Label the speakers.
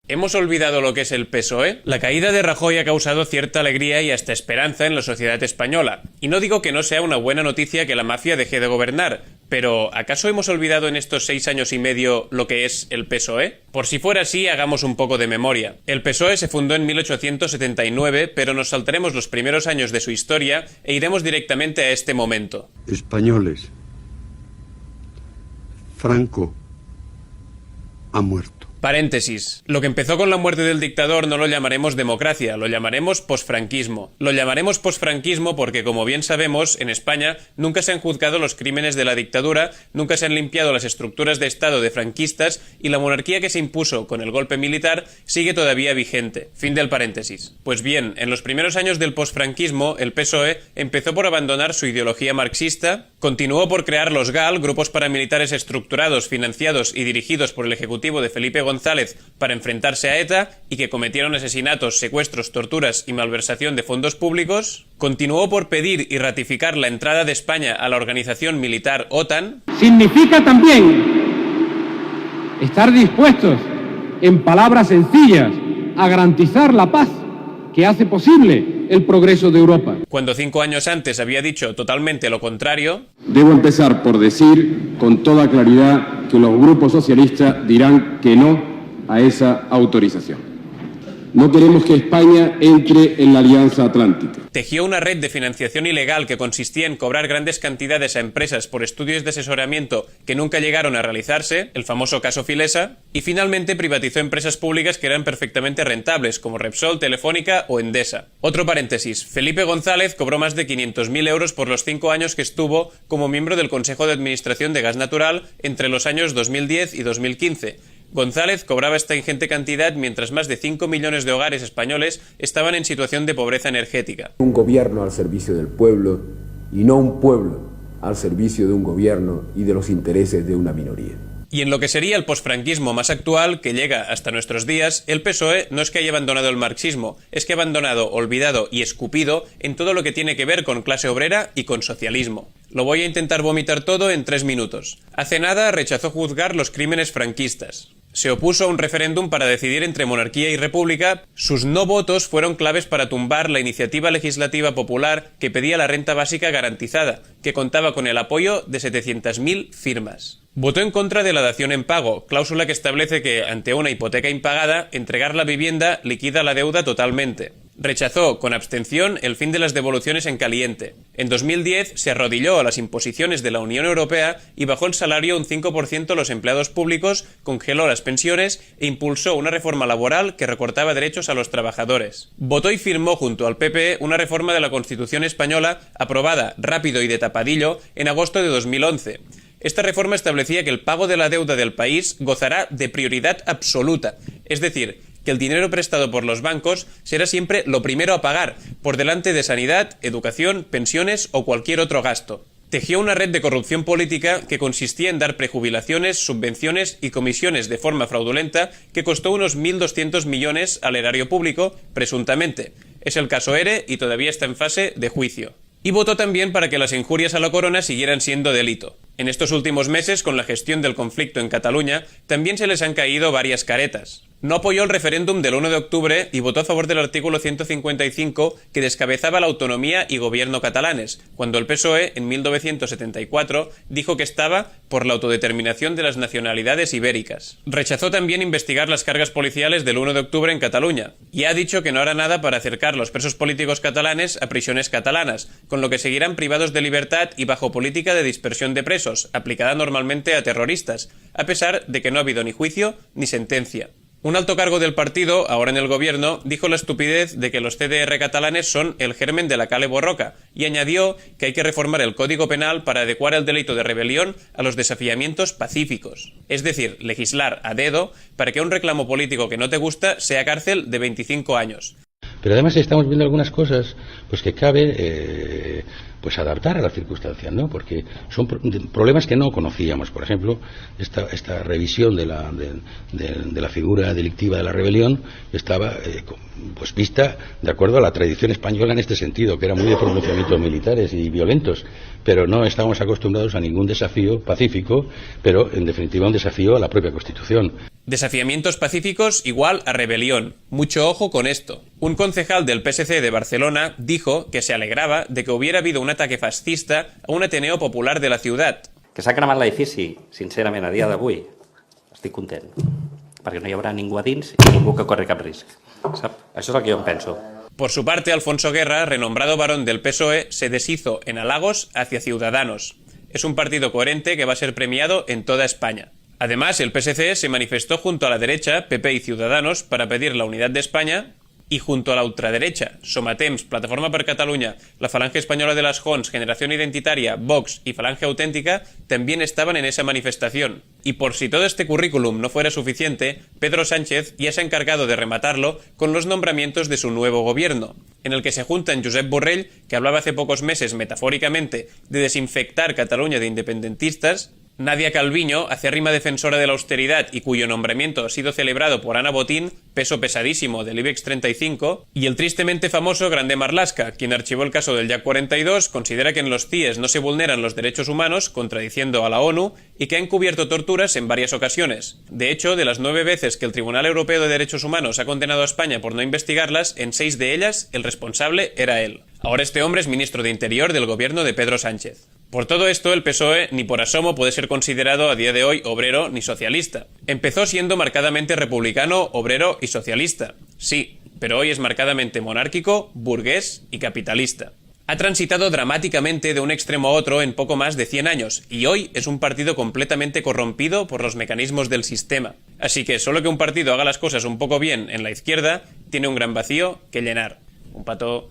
Speaker 1: ¿Hemos olvidado lo que es el PSOE? La caída de Rajoy ha causado cierta alegría y hasta esperanza en la sociedad española. Y no digo que no sea una buena noticia que la mafia deje de gobernar, pero ¿acaso hemos olvidado en estos 6 años y medio lo que es el PSOE? Por si fuera así, hagamos un poco de memoria. El PSOE se fundó en 1879, pero nos saltaremos los primeros años de su historia e iremos directamente a este momento.
Speaker 2: Españoles, Franco ha muerto.
Speaker 1: Paréntesis. Lo que empezó con la muerte del dictador no lo llamaremos democracia, lo llamaremos posfranquismo. Lo llamaremos posfranquismo porque, como bien sabemos, en España nunca se han juzgado los crímenes de la dictadura, nunca se han limpiado las estructuras de Estado de franquistas y la monarquía que se impuso con el golpe militar sigue todavía vigente. Fin del paréntesis. Pues bien, en los primeros años del posfranquismo, el PSOE empezó por abandonar su ideología marxista, continuó por crear los GAL, grupos paramilitares estructurados, financiados y dirigidos por el ejecutivo de Felipe González para enfrentarse a ETA y que cometieron asesinatos, secuestros, torturas y malversación de fondos públicos, continuó por pedir y ratificar la entrada de España a la organización militar OTAN.
Speaker 3: Significa también estar dispuestos, en palabras sencillas, a garantizar la paz que hace posible el progreso de Europa.
Speaker 1: Cuando 5 años antes había dicho totalmente lo contrario.
Speaker 3: Debo empezar por decir con toda claridad que los grupos socialistas dirán que no a esa autorización. No queremos que España entre en la Alianza Atlántica.
Speaker 1: Tejió una red de financiación ilegal que consistía en cobrar grandes cantidades a empresas por estudios de asesoramiento que nunca llegaron a realizarse, el famoso caso Filesa, y finalmente privatizó empresas públicas que eran perfectamente rentables, como Repsol, Telefónica o Endesa. Otro paréntesis, Felipe González cobró más de 500.000 euros por los 5 años que estuvo como miembro del Consejo de Administración de Gas Natural entre los años 2010 y 2015. González cobraba esta ingente cantidad mientras más de 5 millones de hogares españoles estaban en situación de pobreza energética.
Speaker 4: Un gobierno al servicio del pueblo y no un pueblo al servicio de un gobierno y de los intereses de una minoría.
Speaker 1: Y en lo que sería el posfranquismo más actual, que llega hasta nuestros días, el PSOE no es que haya abandonado el marxismo, es que ha abandonado, olvidado y escupido en todo lo que tiene que ver con clase obrera y con socialismo. Lo voy a intentar vomitar todo en 3 minutos. Hace nada rechazó juzgar los crímenes franquistas. Se opuso a un referéndum para decidir entre monarquía y república. Sus no votos fueron claves para tumbar la iniciativa legislativa popular que pedía la renta básica garantizada, que contaba con el apoyo de 700.000 firmas. Votó en contra de la dación en pago, cláusula que establece que, ante una hipoteca impagada, entregar la vivienda liquida la deuda totalmente. Rechazó, con abstención, el fin de las devoluciones en caliente. En 2010 se arrodilló a las imposiciones de la Unión Europea y bajó el salario un 5% a los empleados públicos, congeló las pensiones e impulsó una reforma laboral que recortaba derechos a los trabajadores. Votó y firmó junto al PP una reforma de la Constitución española aprobada rápido y de tapadillo en agosto de 2011. Esta reforma establecía que el pago de la deuda del país gozará de prioridad absoluta, es decir, que el dinero prestado por los bancos será siempre lo primero a pagar, por delante de sanidad, educación, pensiones o cualquier otro gasto. Tejió una red de corrupción política que consistía en dar prejubilaciones, subvenciones y comisiones de forma fraudulenta que costó unos 1.200 millones al erario público, presuntamente. Es el caso ERE y todavía está en fase de juicio. Y votó también para que las injurias a la corona siguieran siendo delito. En estos últimos meses, con la gestión del conflicto en Cataluña, también se les han caído varias caretas. No apoyó el referéndum del 1 de octubre y votó a favor del artículo 155 que descabezaba la autonomía y gobierno catalanes, cuando el PSOE, en 1974, dijo que estaba por la autodeterminación de las nacionalidades ibéricas. Rechazó también investigar las cargas policiales del 1 de octubre en Cataluña y ha dicho que no hará nada para acercar los presos políticos catalanes a prisiones catalanas, con lo que seguirán privados de libertad y bajo política de dispersión de presos, aplicada normalmente a terroristas, a pesar de que no ha habido ni juicio ni sentencia. Un alto cargo del partido, ahora en el gobierno, dijo la estupidez de que los CDR catalanes son el germen de la Kale Borroka y añadió que hay que reformar el Código Penal para adecuar el delito de rebelión a los desafiamientos pacíficos. Es decir, legislar a dedo para que un reclamo político que no te gusta sea cárcel de 25 años.
Speaker 5: Pero además estamos viendo algunas cosas pues que cabe pues adaptar a las circunstancias, ¿no? Porque son problemas que no conocíamos. Por ejemplo, esta revisión de la figura delictiva de la rebelión estaba pues vista de acuerdo a la tradición española en este sentido, que era muy de pronunciamientos militares y violentos, pero no estábamos acostumbrados a ningún desafío pacífico, pero en definitiva un desafío a la propia Constitución.
Speaker 1: Desafiamientos pacíficos igual a rebelión. Mucho ojo con esto. Un concejal del PSC de Barcelona dijo que se alegraba de que hubiera habido un ataque fascista a un Ateneo popular de la ciudad.
Speaker 6: Que s'ha cremat l'edifici, sincerament, a dia d'avui, estic content, perquè no hi haurà ningú a dins i ningú que corri cap risc. Sap? Això és el que jo em penso.
Speaker 1: Por su parte, Alfonso Guerra, renombrado varón del PSOE, se deshizo en halagos hacia Ciudadanos. Es un partido coherente que va a ser premiado en toda España. Además, el PSC se manifestó junto a la derecha, PP y Ciudadanos, para pedir la unidad de España, y junto a la ultraderecha, Somatemps, Plataforma per Catalunya, la Falange Española de las Jons, Generación Identitaria, Vox y Falange Auténtica también estaban en esa manifestación. Y por si todo este currículum no fuera suficiente, Pedro Sánchez ya se ha encargado de rematarlo con los nombramientos de su nuevo gobierno, en el que se juntan Josep Borrell, que hablaba hace pocos meses metafóricamente de desinfectar Cataluña de independentistas, Nadia Calviño, acérrima defensora de la austeridad y cuyo nombramiento ha sido celebrado por Ana Botín, peso pesadísimo del IBEX 35, y el tristemente famoso Grande Marlaska, quien archivó el caso del Yak 42, considera que en los CIEs no se vulneran los derechos humanos, contradiciendo a la ONU, y que ha encubierto torturas en varias ocasiones. De hecho, de las 9 veces que el Tribunal Europeo de Derechos Humanos ha condenado a España por no investigarlas, en 6 de ellas el responsable era él. Ahora este hombre es ministro de Interior del gobierno de Pedro Sánchez. Por todo esto, el PSOE ni por asomo puede ser considerado a día de hoy obrero ni socialista. Empezó siendo marcadamente republicano, obrero y socialista. Sí, pero hoy es marcadamente monárquico, burgués y capitalista. Ha transitado dramáticamente de un extremo a otro en poco más de 100 años y hoy es un partido completamente corrompido por los mecanismos del sistema. Así que solo que un partido haga las cosas un poco bien en la izquierda tiene un gran vacío que llenar. Un pato...